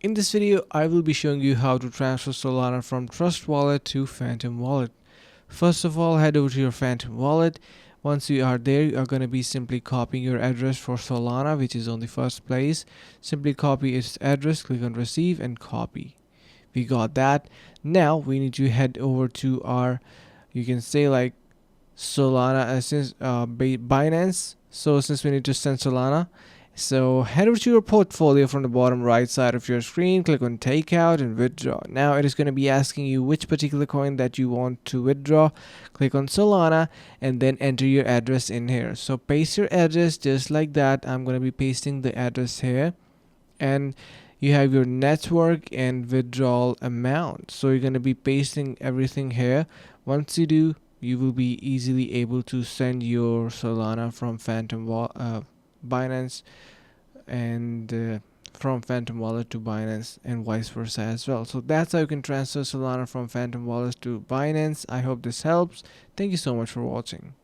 In this video, I will be showing you how to transfer Solana from Trust Wallet to Phantom Wallet. First of all, head over to your Phantom Wallet. Once you are there, you are going to be simply copying your address for Solana, which is on the first place. Simply copy its address, click on receive and copy. We got that. Now we need to head over to our, you can say like Solana since Binance. So since we need to send Solana, so head over to your portfolio from the bottom right side of your screen, click on takeout and withdraw. Now it is going to be asking you which particular coin that you want to withdraw. Click on Solana and then enter your address in here. So paste your address just like that. I'm going to be pasting the address here, and you have your network and withdrawal amount. So you're going to be pasting everything here. Once you do, you will be easily able to send your Solana from Binance and from Phantom Wallet to Binance and vice versa as well. So that's how you can transfer Solana from Phantom Wallet to Binance. I hope this helps. Thank you so much for watching.